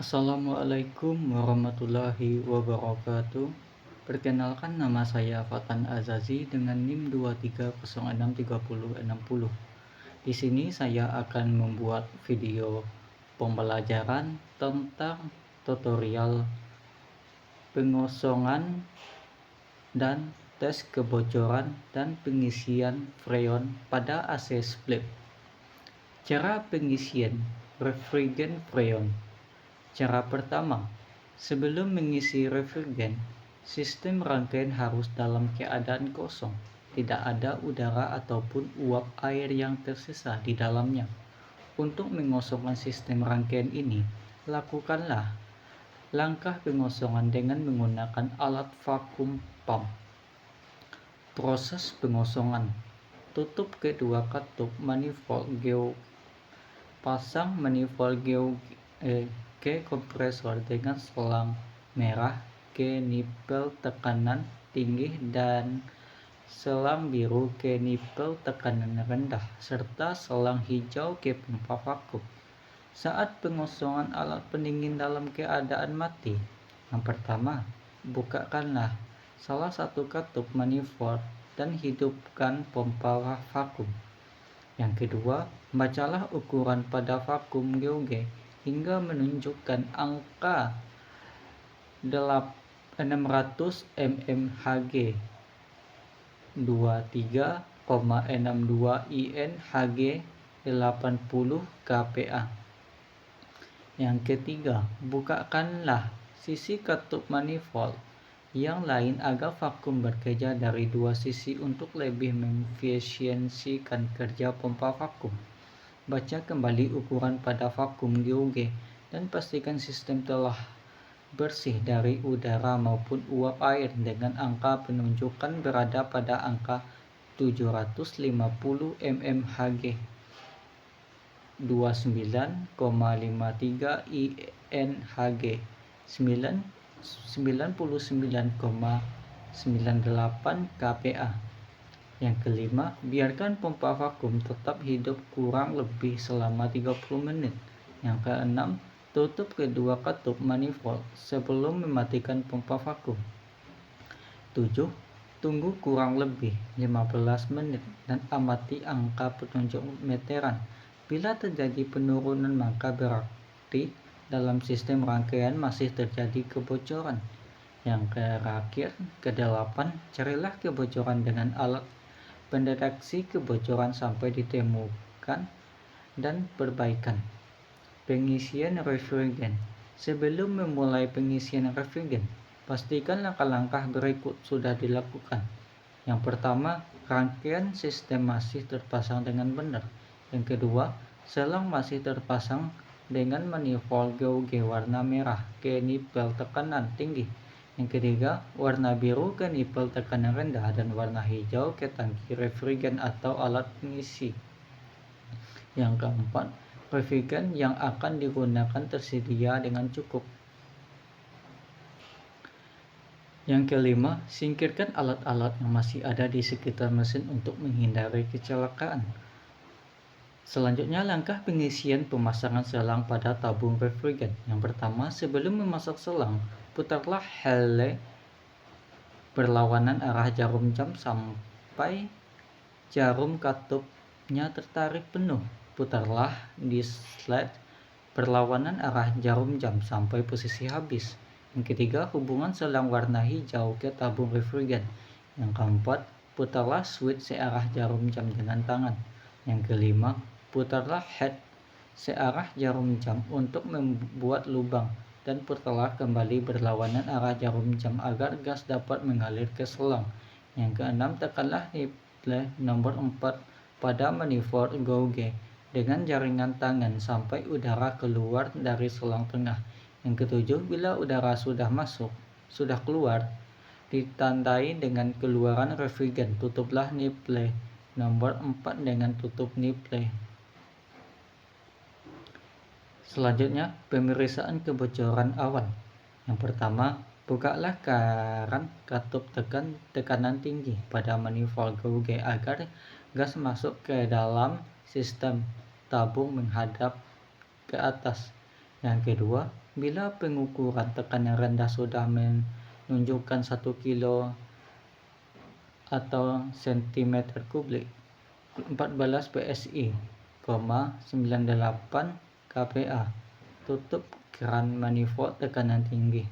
Assalamualaikum warahmatullahi wabarakatuh. Perkenalkan, nama saya Fatan Azazi dengan NIM 23063060. Di sini saya akan membuat video pembelajaran tentang tutorial pengosongan dan tes kebocoran dan pengisian freon pada AC split. Cara pengisian refrigerant freon. Cara pertama, sebelum mengisi refrigerant, sistem rangkaian harus dalam keadaan kosong, tidak ada udara ataupun uap air yang tersisa di dalamnya. Untuk mengosongkan sistem rangkaian ini, lakukanlah langkah pengosongan dengan menggunakan alat vakum pump. Proses pengosongan: tutup kedua katup manifold geoge. Pasang manifold geoge ke kompresor dengan selang merah ke nipel tekanan tinggi dan selang biru ke nipel tekanan rendah, serta selang hijau ke pompa vakum. Saat pengosongan alat pendingin dalam keadaan mati, yang pertama, bukakanlah salah satu katup manifold dan hidupkan pompa vakum. Yang kedua, bacalah ukuran pada vakum geoge hingga menunjukkan angka 600 mmHg 23,62 INHG 80 kPa. Yang ketiga, bukakanlah sisi katup manifold yang lain agar vakum bekerja dari dua sisi untuk lebih mengefisiensikan kerja pompa vakum. Baca kembali ukuran pada vakum geoge dan pastikan sistem telah bersih dari udara maupun uap air dengan angka penunjukan berada pada angka 750 mmHg 29,53 INHG 99,98 kPa. Yang kelima, biarkan pompa vakum tetap hidup kurang lebih selama 30 menit. Yang keenam, tutup kedua katup manifold sebelum mematikan pompa vakum. 7. Tunggu kurang lebih 15 menit dan amati angka petunjuk meteran. Bila terjadi penurunan, maka berarti dalam sistem rangkaian masih terjadi kebocoran. Yang terakhir, ke-8, carilah kebocoran dengan alat pendeteksi kebocoran sampai ditemukan dan perbaikan. Pengisian refrigerant. Sebelum memulai pengisian refrigerant, pastikan langkah-langkah berikut sudah dilakukan. Yang pertama, rangkaian sistem masih terpasang dengan benar. Yang kedua, selang masih terpasang dengan manifold geoge warna merah ke nipel tekanan tinggi. Yang ketiga, warna biru ke nipel tekanan rendah dan warna hijau ke tangki refrigerant atau alat pengisi. Yang keempat, refrigerant yang akan digunakan tersedia dengan cukup. Yang kelima, singkirkan alat-alat yang masih ada di sekitar mesin untuk menghindari kecelakaan. Selanjutnya, langkah pengisian pemasangan selang pada tabung refrigerant. Yang pertama, sebelum memasang selang, putarlah hele berlawanan arah jarum jam sampai jarum katupnya tertarik penuh. Putarlah di slide berlawanan arah jarum jam sampai posisi habis. Yang ketiga, hubungan selang warna hijau ke tabung refrigerant. Yang keempat, putarlah switch searah jarum jam dengan tangan. Yang kelima, putarlah head searah jarum jam untuk membuat lubang dan putarlah kembali berlawanan arah jarum jam agar gas dapat mengalir ke selang. Yang keenam, tekanlah nipple nomor 4 pada manifold geoge dengan jaringan tangan sampai udara keluar dari selang tengah. Yang ketujuh, bila udara sudah keluar, ditandai dengan keluaran refrigerant, tutuplah nipple nomor 4 dengan tutup nipple. Selanjutnya, pemeriksaan kebocoran awal. Yang pertama, bukalah keran katup tekanan tinggi pada manifold geoge agar gas masuk ke dalam sistem tabung menghadap ke atas. Yang kedua, Bila pengukuran tekanan rendah sudah menunjukkan 1 kilo atau cm kubik 14 PSI, 98 kPa, tutup keran manifold tekanan tinggi.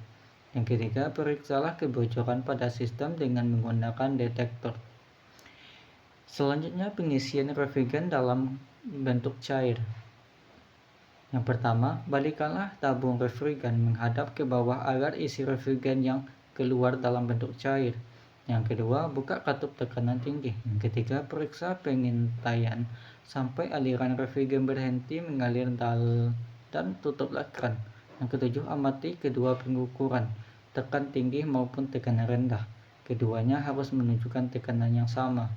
Yang ketiga, periksalah kebocoran pada sistem dengan menggunakan detektor. Selanjutnya, pengisian refrigeran dalam bentuk cair. Yang pertama, balikkanlah tabung refrigeran menghadap ke bawah agar isi refrigeran yang keluar dalam bentuk cair. Yang kedua, buka katup tekanan tinggi. Yang ketiga, periksa pengintaian sampai aliran refrigeran berhenti mengalir dan tutuplah keran. Yang ketujuh, amati kedua pengukuran, tekan tinggi maupun tekanan rendah. Keduanya harus menunjukkan tekanan yang sama.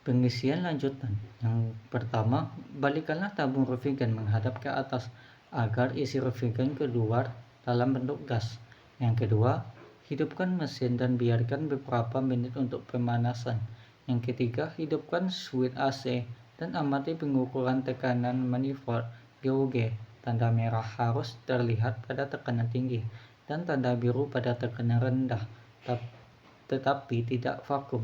Pengisian lanjutan. Yang pertama, balikkanlah tabung refrigeran menghadap ke atas agar isi refrigeran keluar dalam bentuk gas. Yang kedua, hidupkan mesin dan biarkan beberapa menit untuk pemanasan. Yang ketiga, hidupkan switch AC dan amati pengukuran tekanan manifold GOG. Tanda merah harus terlihat pada tekanan tinggi dan tanda biru pada tekanan rendah, tetapi tidak vakum.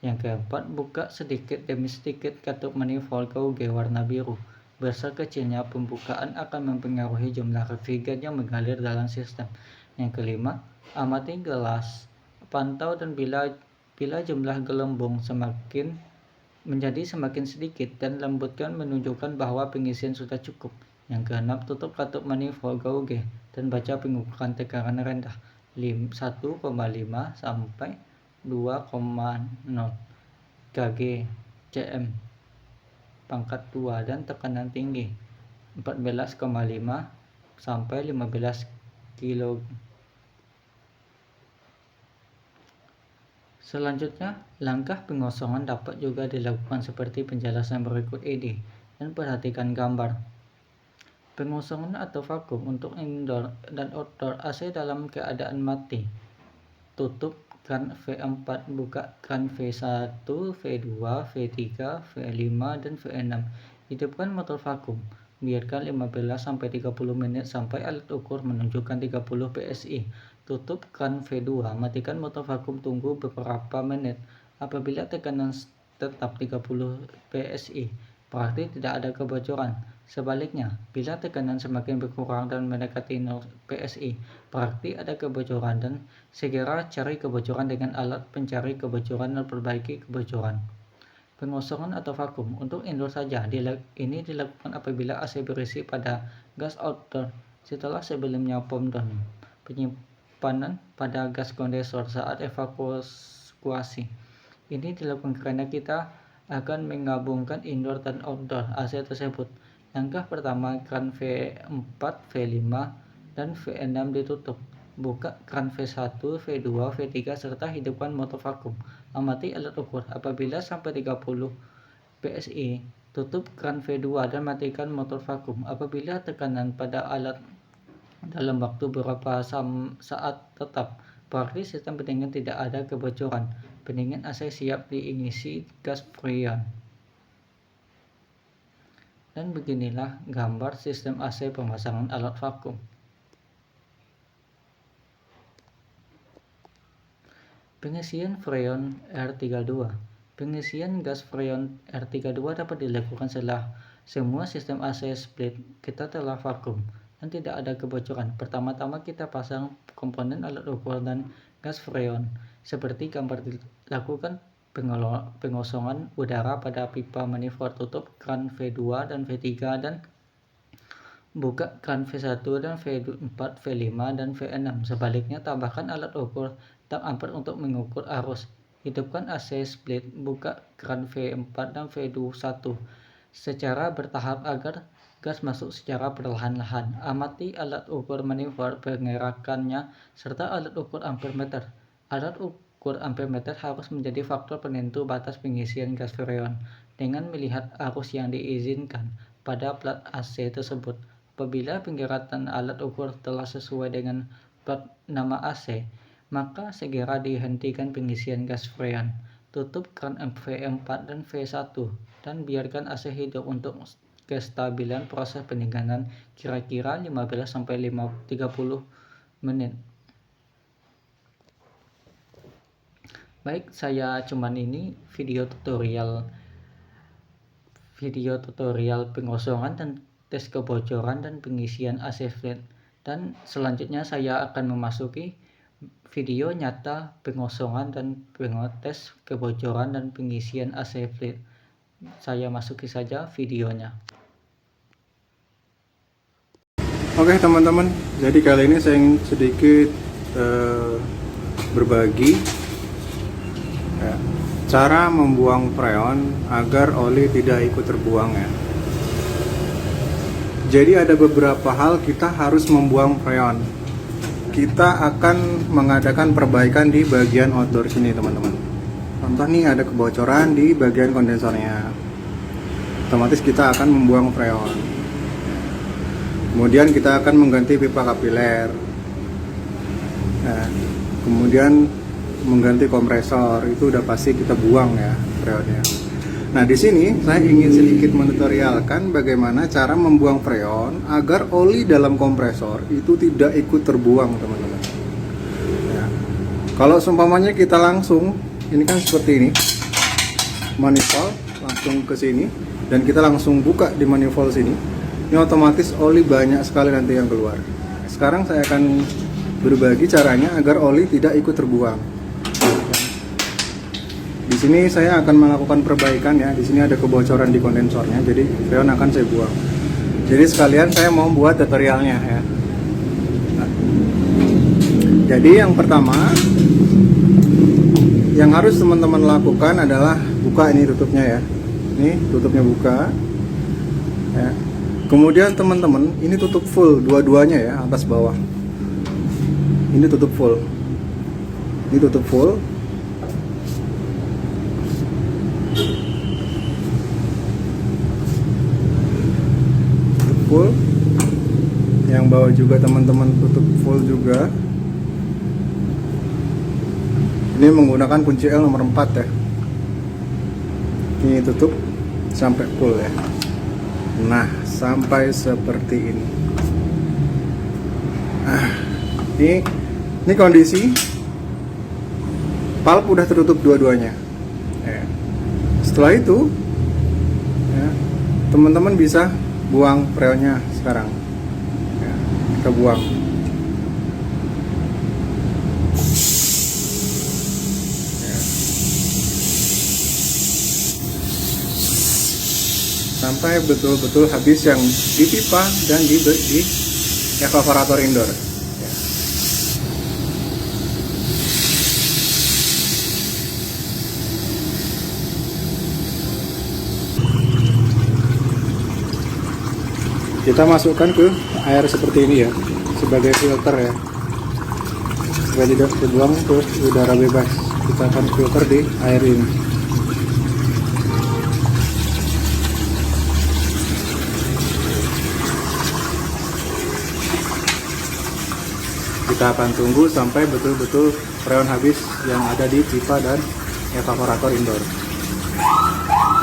Yang keempat, buka sedikit demi sedikit katup manifold GOG warna biru. Besar kecilnya pembukaan akan mempengaruhi jumlah refrigeran yang mengalir dalam sistem. Yang kelima, amati gelas pantau dan bila jumlah gelembung menjadi semakin sedikit dan lembutkan menunjukkan bahwa pengisian sudah cukup. Yang keenam, tutup katup manifold GOG dan baca pengukuran tekanan rendah 1,5 sampai 2,0 kg cm pangkat 2 dan tekanan tinggi 14,5 sampai 15 kg. Selanjutnya, langkah pengosongan dapat juga dilakukan seperti penjelasan berikut ini, dan perhatikan gambar. Pengosongan atau vakum untuk indoor dan outdoor AC dalam keadaan mati. Tutup keran V4, buka keran V1, V2, V3, V5, dan V6. Hidupkan motor vakum. Biarkan 15-30 menit sampai alat ukur menunjukkan 30 PSI. Tutup keran V2, matikan motor vakum, tunggu beberapa menit. Apabila tekanan tetap 30 PSI, berarti tidak ada kebocoran. Sebaliknya, bila tekanan semakin berkurang dan mendekati 0 PSI, berarti ada kebocoran, dan segera cari kebocoran dengan alat pencari kebocoran dan perbaiki kebocoran. Pengosongan atau vakum untuk indoor saja. Ini dilakukan apabila AC berisi pada gas outdoor setelah sebelumnya pom dan penyimpanan pada gas kondensor saat evakuasi. Ini dilakukan karena kita akan menggabungkan indoor dan outdoor AC tersebut. Langkah pertama, keran V4, V5, dan V6 ditutup. Buka keran V1, V2, V3 serta hidupkan motor vakum. Amati alat ukur. Apabila sampai 30 PSI, tutup keran V2 dan matikan motor vakum. Apabila tekanan pada alat dalam waktu beberapa saat tetap, berarti sistem pendingin tidak ada kebocoran. Pendingin AC siap diisi gas freon. Dan beginilah gambar sistem AC pemasangan alat vakum. Pengisian freon R32. Pengisian gas freon R32 dapat dilakukan setelah semua sistem AC split kita telah vakum dan tidak ada kebocoran. Pertama-tama kita pasang komponen alat ukur dan gas freon. Seperti gambar dilakukan pengosongan udara pada pipa manifold, tutup keran V2 dan V3 dan buka keran V1 dan V4, V5, dan V6. Sebaliknya, tambahkan alat ukur tap ampere untuk mengukur arus. Hidupkan AC split, buka keran V4 dan V1 secara bertahap agar gas masuk secara perlahan-lahan. Amati alat ukur manifold, pengerakannya, serta alat ukur ampere meter. Alat ukur ampere meter harus menjadi faktor penentu batas pengisian gas freon dengan melihat arus yang diizinkan pada plat AC tersebut. Apabila penggerakan alat ukur telah sesuai dengan plat nama AC, maka segera dihentikan pengisian gas freon. Tutup keran V4 dan V1 dan biarkan AC hidup untuk kestabilan proses pendinginan kira-kira 15-30 menit. Baik, saya cuman ini video tutorial pengosongan dan tes kebocoran dan pengisian AC flat, dan selanjutnya saya akan memasuki video nyata pengosongan dan tes kebocoran dan pengisian AC flat. Saya masuki saja videonya. Oke teman-teman, jadi kali ini saya ingin sedikit berbagi ya, cara membuang freon agar oli tidak ikut terbuang ya. Jadi ada beberapa hal kita harus membuang freon. Kita akan mengadakan perbaikan di bagian outdoor sini teman-teman. Contoh nih, ada kebocoran di bagian kondensornya, otomatis kita akan membuang freon. Kemudian kita akan mengganti pipa kapiler, kemudian mengganti kompresor, itu udah pasti kita buang ya freonnya. Nah di sini saya ingin sedikit menutorialkan bagaimana cara membuang freon agar oli dalam kompresor itu tidak ikut terbuang teman-teman. Ya. Kalau seumpamanya kita langsung, ini kan seperti ini, manifold langsung ke sini, dan kita langsung buka di manifold sini, ini otomatis oli banyak sekali nanti yang keluar. Sekarang saya akan berbagi caranya agar oli tidak ikut terbuang. Di sini saya akan melakukan perbaikan ya. Di sini ada kebocoran di kondensornya, jadi freon akan saya buang. Jadi sekalian saya mau buat tutorialnya ya. Nah, jadi yang pertama yang harus teman-teman lakukan adalah buka ini tutupnya ya. Ini tutupnya buka. Ya. Kemudian teman-teman, ini tutup full dua-duanya ya, atas bawah. Ini tutup full. Ini tutup full. Tutup full. Yang bawah juga teman-teman tutup full juga. Ini menggunakan kunci L nomor 4 ya. Ini tutup sampai full ya. Nah, sampai seperti ini. Ini kondisi valve udah tertutup dua-duanya. Setelah itu, teman-teman bisa buang freonnya sekarang. Kita buang. Sampai betul-betul habis yang di pipa dan di evaporator indoor. Kita masukkan ke air seperti ini ya, sebagai filter ya, supaya tidak terbuang ke udara bebas. Kita akan filter di air ini. Kita akan tunggu sampai betul-betul freon habis yang ada di pipa dan evaporator indoor.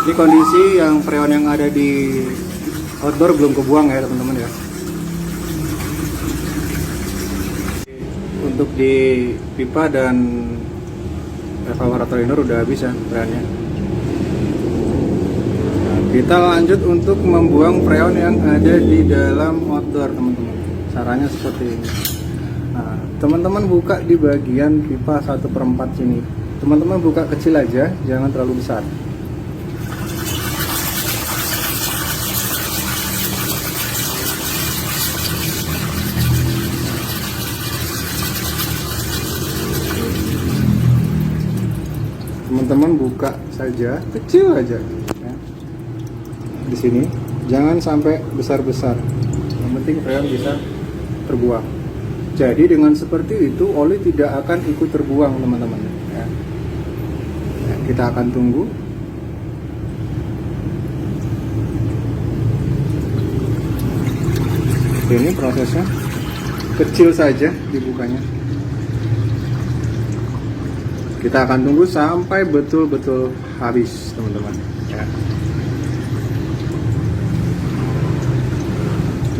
Ini kondisi yang freon yang ada di outdoor belum kebuang ya teman-teman ya. Untuk di pipa dan evaporator indoor udah habis ya freonnya. Nah, kita lanjut untuk membuang freon yang ada di dalam outdoor teman-teman. Caranya seperti ini. Nah, teman-teman buka di bagian pipa 1/4 sini. Teman-teman buka kecil aja, jangan terlalu besar. Teman-teman buka saja, kecil aja. Ya. Di sini, jangan sampai besar-besar. Yang penting freon bisa terbuang. Jadi dengan seperti itu oli tidak akan ikut terbuang teman-teman ya. Kita akan tunggu. Ini prosesnya kecil saja dibukanya. Kita akan tunggu sampai betul-betul habis teman-teman ya.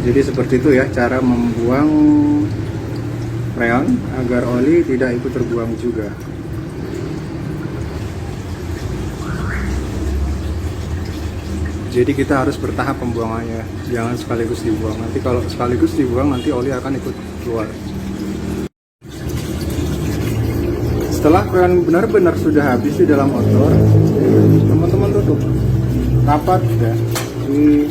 Jadi seperti itu ya cara membuang freon agar oli tidak ikut terbuang juga. Jadi kita harus bertahap pembuangannya, jangan sekaligus dibuang. Nanti kalau sekaligus dibuang, nanti oli akan ikut keluar. Setelah freon benar-benar sudah habis di dalam motor, teman-teman tutup rapat ya di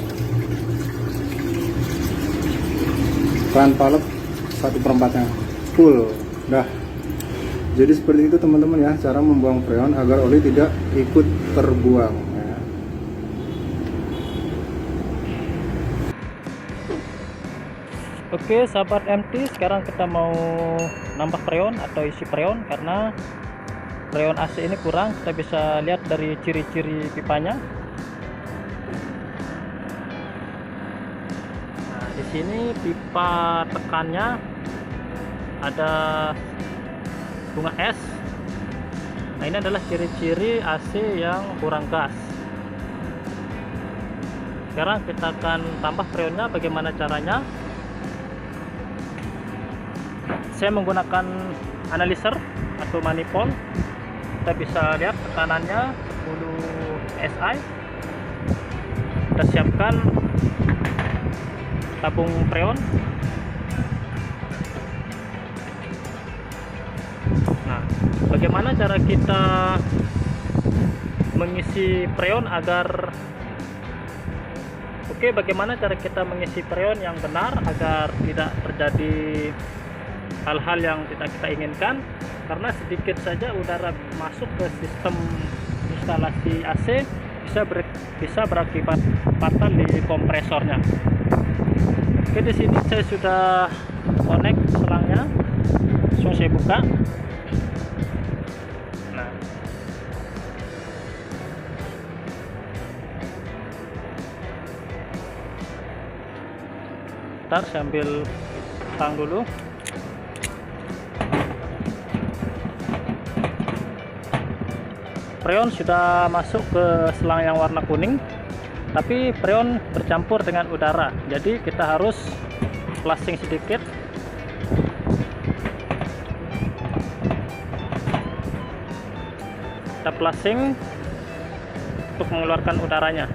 ban palep 1/4-nya full. Dah. Jadi seperti itu teman-teman ya cara membuang freon agar oli tidak ikut terbuang. Ya. Oke sahabat MT, sekarang kita mau nambah freon atau isi freon karena freon AC ini kurang. Kita bisa lihat dari ciri-ciri pipanya. Nah, di sini pipa tekannya ada bunga es. Nah, ini adalah ciri-ciri AC yang kurang gas. Sekarang kita akan tambah freonnya. Bagaimana caranya? Saya menggunakan analyzer atau manifold. Kita bisa lihat tekanannya 10 SI. Kita siapkan tabung freon. Nah, bagaimana cara kita mengisi freon agar bagaimana cara kita mengisi freon yang benar agar tidak terjadi hal-hal yang tidak kita inginkan, karena sedikit saja udara masuk ke sistem instalasi AC bisa berakibat fatal di kompresornya. Oke, di sini saya sudah connect selangnya, langsung saya buka. Nah, ntar saya ambil tang dulu. Freon sudah masuk ke selang yang warna kuning, tapi freon bercampur dengan udara, jadi kita harus flushing sedikit. Kita flushing untuk mengeluarkan udaranya.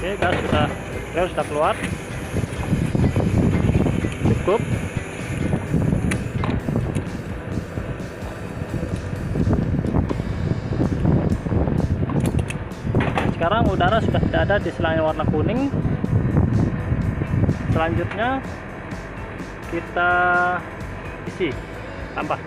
Oke, freon sudah keluar, cukup. Sekarang udara sudah tidak ada di selang yang warna kuning. Selanjutnya kita isi, tambah.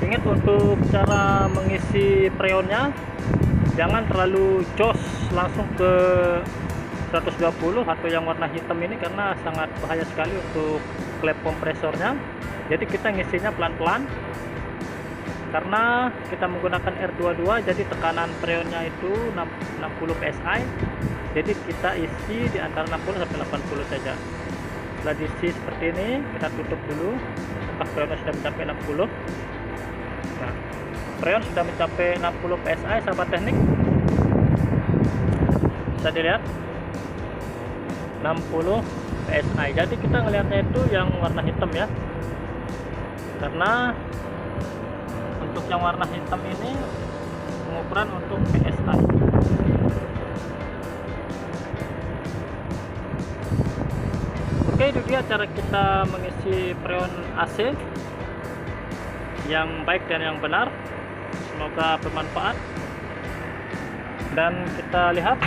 Ingat untuk cara mengisi freonnya, jangan terlalu jos langsung ke 120 atau yang warna hitam ini, karena sangat bahaya sekali untuk klep kompresornya. Jadi kita ngisinya pelan-pelan, karena kita menggunakan R22, jadi tekanan freonnya itu 60 PSI. Jadi kita isi di antara 60 sampai 80 saja. Setelah diisi seperti ini, kita tutup dulu. Apakah freonnya sudah mencapai 60? Nah, freon sudah mencapai 60 PSI sahabat teknik. Bisa dilihat 60 PSI. Jadi kita ngelihatnya itu yang warna hitam ya, karena untuk yang warna hitam ini pengukuran untuk PSI. Oke, itu dia cara kita mengisi freon AC yang baik dan yang benar. Semoga bermanfaat. Dan kita lihat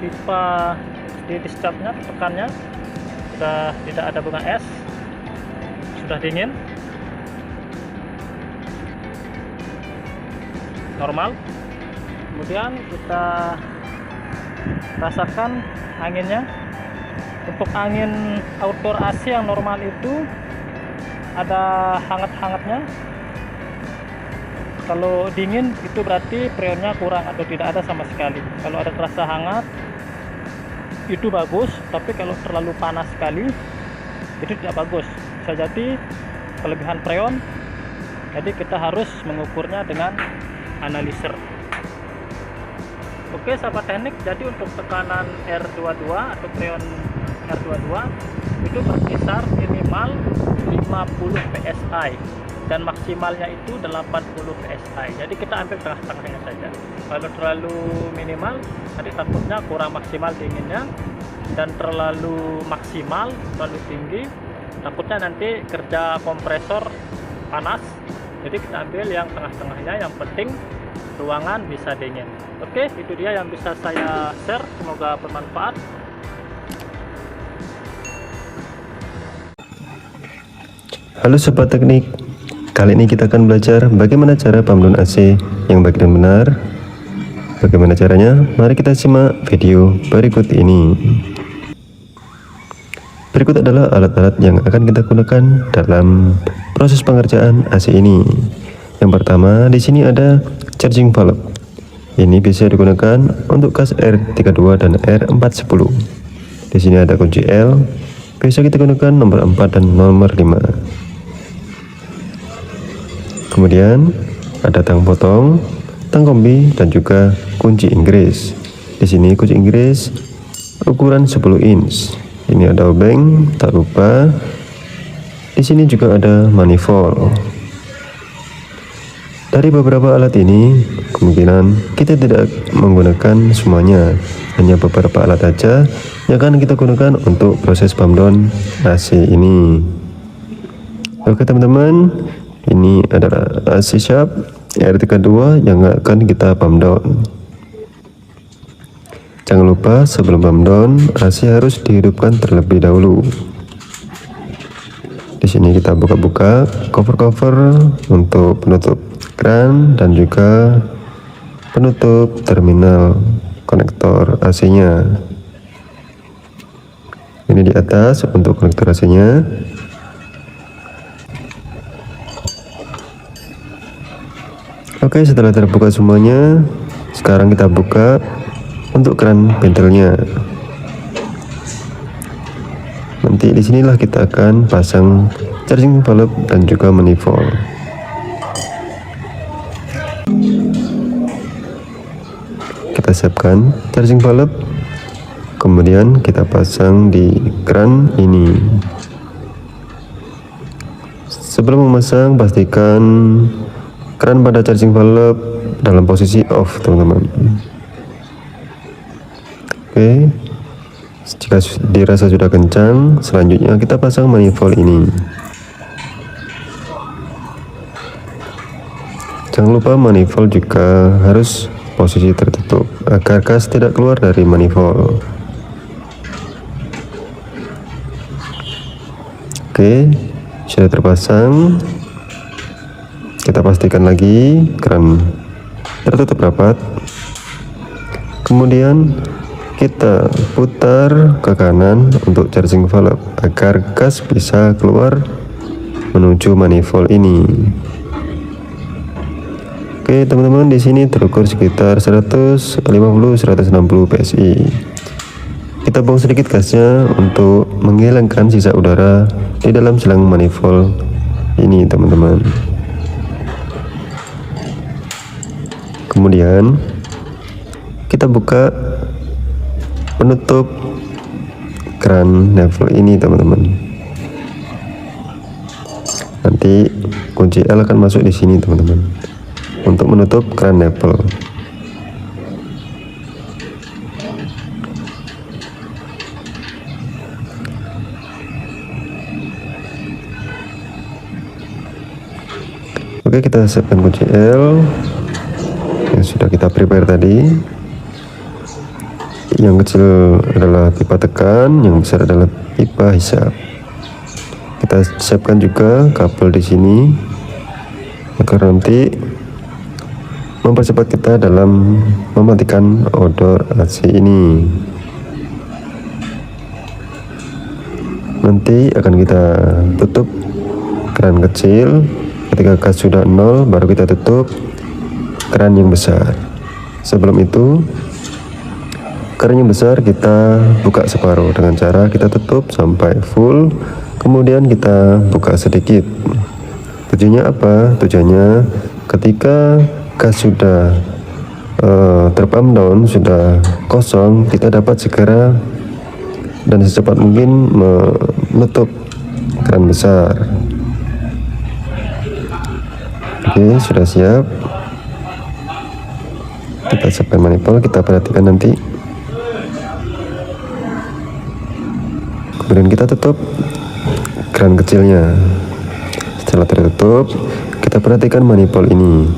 pipa di discharge-nya, tekannya sudah tidak ada bunga es, sudah dingin, normal. Kemudian kita rasakan anginnya. Untuk angin outdoor AC yang normal itu ada hangat-hangatnya. Kalau dingin itu berarti freonnya kurang atau tidak ada sama sekali. Kalau ada terasa hangat itu bagus, tapi kalau terlalu panas sekali itu tidak bagus. Bisa jadi kelebihan freon, jadi kita harus mengukurnya dengan analyzer. Oke sahabat teknik, jadi untuk tekanan R22 atau freon R22 itu berkisar minimal 50 psi dan maksimalnya itu 80 psi. Jadi kita ambil tengah-tengahnya saja. Kalau terlalu minimal nanti takutnya kurang maksimal dinginnya, dan terlalu maksimal, terlalu tinggi, takutnya nanti kerja kompresor panas. Jadi kita ambil yang tengah-tengahnya, yang penting ruangan bisa dingin. Oke, itu dia yang bisa saya share, semoga bermanfaat. Halo sobat teknik, kali ini kita akan belajar bagaimana cara pump down AC yang baik dan benar. Bagaimana caranya? Mari kita simak video berikut ini. Berikut adalah alat-alat yang akan kita gunakan dalam proses pengerjaan AC ini. Yang pertama, di sini ada charging valve. Ini bisa digunakan untuk gas R32 dan R410. Di sini ada kunci L, bisa kita gunakan nomor 4 dan nomor 5. Kemudian ada tang potong, tang kombi, dan juga kunci Inggris. Di sini kunci Inggris ukuran 10 inch. Ini ada obeng, tak lupa. Di sini juga ada manifold. Dari beberapa alat ini, kemungkinan kita tidak menggunakan semuanya, hanya beberapa alat saja yang akan kita gunakan untuk proses pump down AC ini. Oke teman-teman, ini adalah AC Sharp R32 yang akan kita pump down. Jangan lupa sebelum pump down, AC harus dihidupkan terlebih dahulu. Di sini kita buka-buka cover-cover untuk penutup keran dan juga penutup terminal konektor AC-nya. Ini di atas untuk konektor AC-nya. Oke, setelah terbuka semuanya, sekarang kita buka untuk keran ventilnya. Nanti disinilah kita akan pasang charging valve dan juga manifold. Kita siapkan charging valve, kemudian kita pasang di keran ini. Sebelum memasang, pastikan keran pada charging valve dalam posisi off, teman-teman. Oke, jika dirasa sudah kencang, selanjutnya kita pasang manifold ini. Jangan lupa manifold juga harus posisi tertutup agar gas tidak keluar dari manifold. Oke, sudah terpasang. Kita pastikan lagi keran tertutup rapat. Kemudian kita putar ke kanan untuk charging valve agar gas bisa keluar menuju manifold ini. Oke teman-teman, di sini terukur sekitar 150-160 psi. Kita buang sedikit gasnya untuk menghilangkan sisa udara di dalam selang manifold ini, teman-teman. Kemudian kita buka penutup keran manifold ini, teman-teman. Nanti kunci L akan masuk di sini, teman-teman, untuk menutup keran manifold. Oke, kita siapkan kunci L yang sudah kita prepare tadi. Yang kecil adalah pipa tekan, yang besar adalah pipa hisap. Kita siapkan juga kabel di sini agar nanti mempercepat kita dalam mematikan odor AC ini. Nanti akan kita tutup keran kecil. Ketika gas sudah 0, baru kita tutup keran yang besar. Sebelum itu, keran yang besar kita buka separuh dengan cara kita tutup sampai full, kemudian kita buka sedikit. Tujuannya apa? Tujuannya ketika gas sudah terpump down, sudah kosong, kita dapat segera dan secepat mungkin menutup keran besar. Oke, sudah siap. Kita siapkan manifold, kita perhatikan nanti. Kemudian kita tutup keran kecilnya. Setelah tertutup, kita perhatikan manifold ini.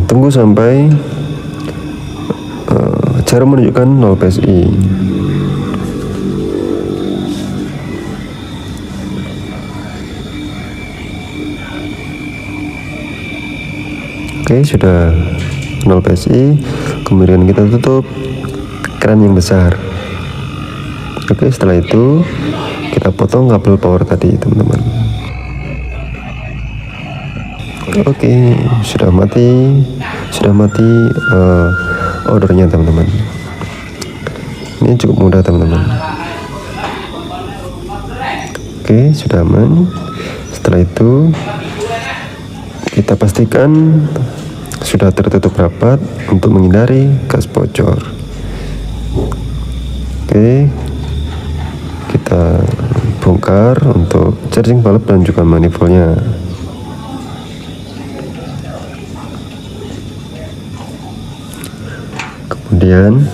Tunggu sampai jarum menunjukkan 0 PSI. Oke, sudah 0 PSI. Kemudian kita tutup keran yang besar. Oke, setelah itu kita potong kabel power tadi, teman-teman. Oke, sudah mati ordernya, teman-teman. Ini cukup mudah, teman-teman. Oke, sudah aman. Setelah itu kita pastikan sudah tertutup rapat untuk menghindari gas bocor. Oke, kita bongkar untuk charging valve dan juga manifoldnya. Kemudian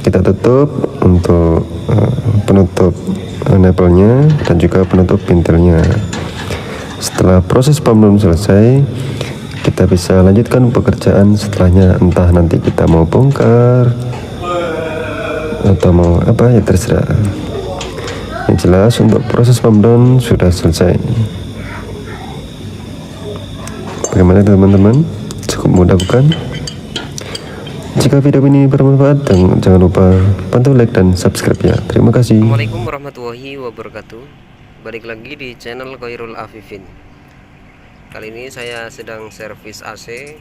kita tutup untuk penutup nipple-nya dan juga penutup pintelnya. Setelah proses pump down selesai, kita bisa lanjutkan pekerjaan setelahnya, entah nanti kita mau bongkar atau mau apa, ya terserah. Yang jelas untuk proses pump down sudah selesai. Bagaimana, teman-teman? Cukup mudah, bukan? Jika video ini bermanfaat, jangan lupa bantu like dan subscribe ya. Terima kasih. Assalamualaikum warahmatullahi wabarakatuh. Balik lagi di channel Khairul Afifin. Kali ini saya sedang servis AC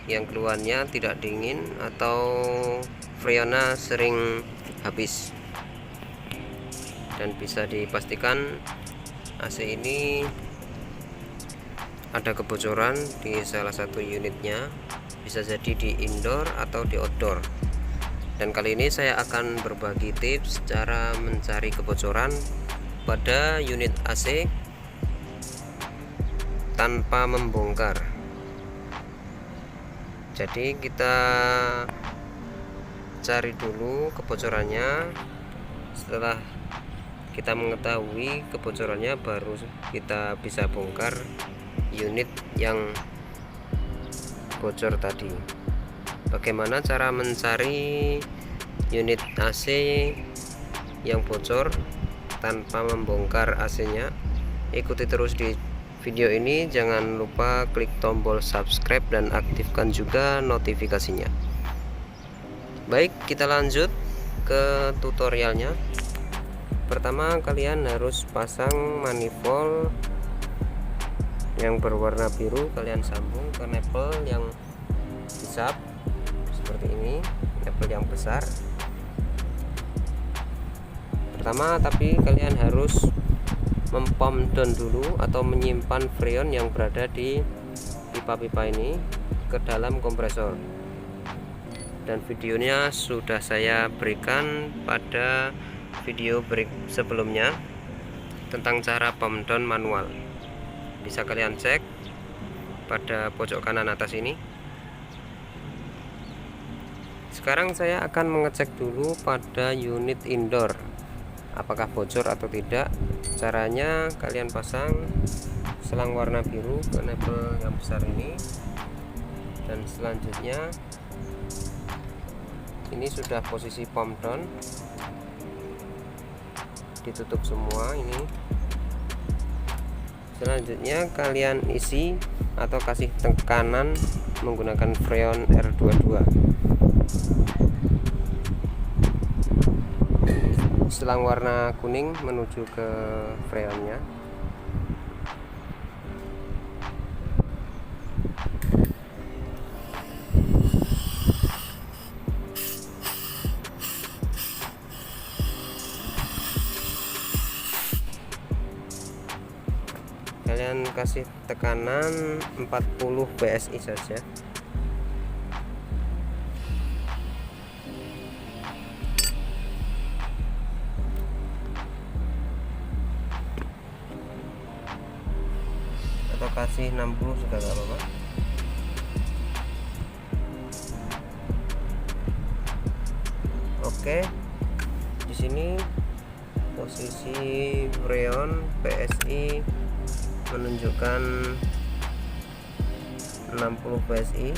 yang keluarnya tidak dingin atau freonnya sering habis, dan bisa dipastikan AC ini ada kebocoran di salah satu unitnya, bisa jadi di indoor atau di outdoor. Dan kali ini saya akan berbagi tips cara mencari kebocoran pada unit AC tanpa membongkar. Jadi kita cari dulu kebocorannya. Setelah kita mengetahui kebocorannya, baru kita bisa bongkar unit yang bocor tadi. Bagaimana cara mencari unit AC yang bocor tanpa membongkar AC-nya? Ikuti terus di video ini. Jangan lupa klik tombol subscribe dan aktifkan juga notifikasinya. Baik, kita lanjut ke tutorialnya. Pertama, kalian harus pasang manifold yang berwarna biru. Kalian sambung ke nipple yang hisap seperti ini, nipple yang besar. Pertama, tapi kalian harus mempump down dulu atau menyimpan freon yang berada di pipa-pipa ini ke dalam kompresor, dan videonya sudah saya berikan pada video break sebelumnya tentang cara pump down manual. Bisa kalian cek pada pojok kanan atas ini. Sekarang saya akan mengecek dulu pada unit indoor apakah bocor atau tidak. Caranya, kalian pasang selang warna biru ke nipple yang besar ini, dan selanjutnya ini sudah posisi pump down, ditutup semua ini. Selanjutnya kalian isi atau kasih tekanan menggunakan freon R22. Selang warna kuning menuju ke freonnya. Kalian kasih tekanan 40 PSI saja. Atau kasih 60 juga nggak apa-apa. Oke, di sini posisi freon PSI menunjukkan 60 PSI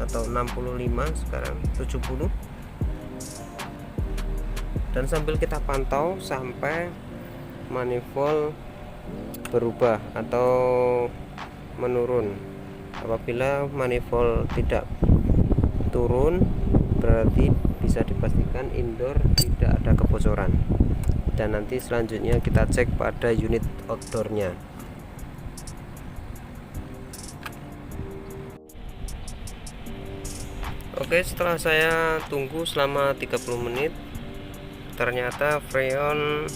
atau 65, sekarang 70. Dan sambil kita pantau sampai manifold berubah atau menurun. Apabila manifold tidak turun, berarti bisa dipastikan indoor tidak ada kebocoran. Dan nanti selanjutnya kita cek pada unit outdoornya. Oke, setelah saya tunggu selama 30 menit, ternyata freon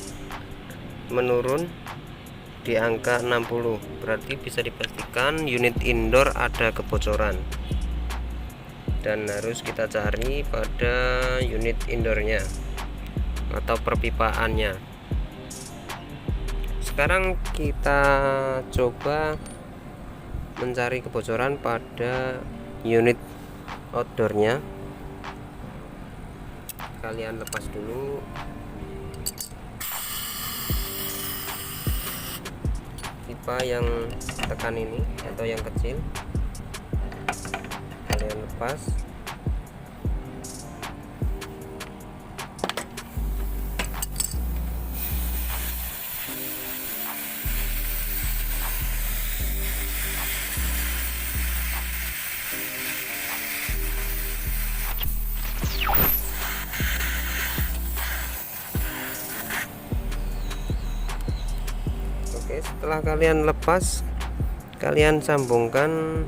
menurun di angka 60. Berarti bisa dipastikan unit indoor ada kebocoran. Dan harus kita cari pada unit indoornya atau perpipaannya. Sekarang kita coba mencari kebocoran pada unit outdoornya. Kalian lepas dulu pipa yang tekan ini atau yang kecil, kalian lepas. Oke, setelah kalian lepas, kalian sambungkan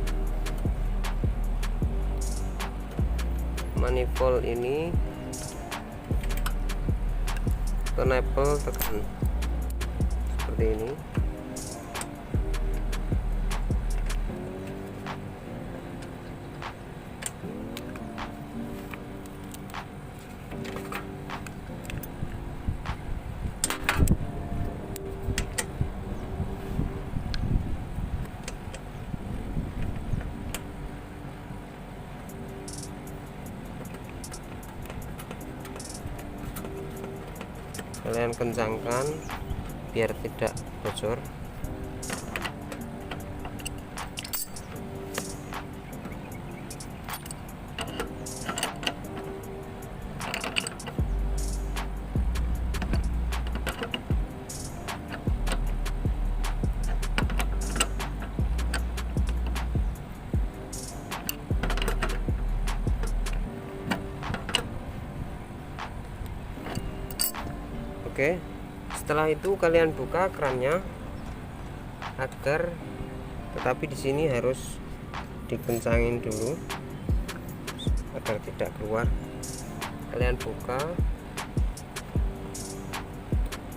manifold ini ke nipple tekan seperti ini. Kalian kencangkan biar tidak bocor. Oke, setelah itu kalian buka kerannya agar, tetapi di sini harus dikencangin dulu agar tidak keluar. Kalian buka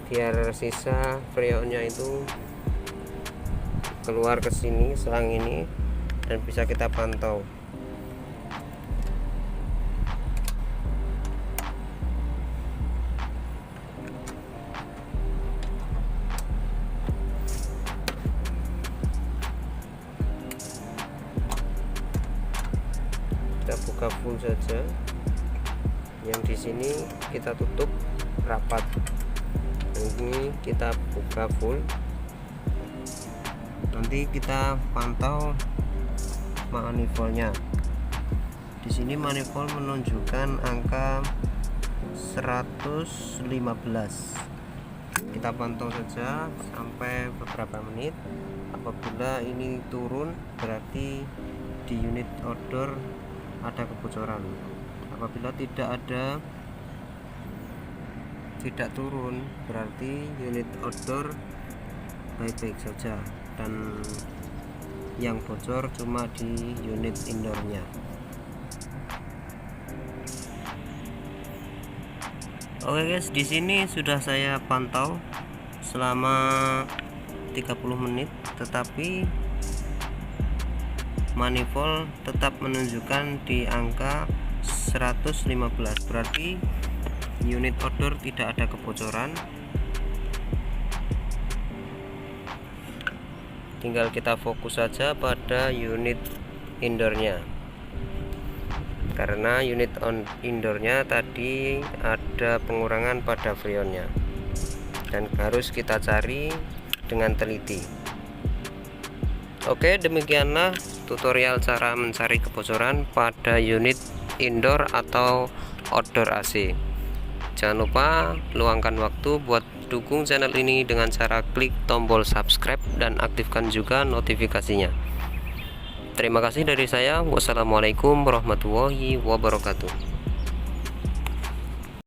biar sisa freonnya itu keluar ke sini, selang ini, dan bisa kita pantau. Kita buka full saja. Yang di sini kita tutup rapat. Ini kita buka full. Nanti kita pantau manifoldnya. Di sini manifold menunjukkan angka 115. Kita pantau saja sampai beberapa menit. Apabila ini turun, berarti di unit outdoor ada kebocoran. Apabila tidak turun, berarti unit outdoor baik-baik saja, dan yang bocor cuma di unit indoornya. Oke guys, di sini sudah saya pantau selama 30 menit, tetapi manifold tetap menunjukkan di angka 115, berarti unit outdoor tidak ada kebocoran. Tinggal kita fokus saja pada unit indoornya, karena unit indoornya tadi ada pengurangan pada freonnya dan harus kita cari dengan teliti. Oke, demikianlah tutorial cara mencari kebocoran pada unit indoor atau outdoor AC. Jangan lupa luangkan waktu buat dukung channel ini dengan cara klik tombol subscribe dan aktifkan juga notifikasinya. Terima kasih dari saya. Wassalamualaikum warahmatullahi wabarakatuh.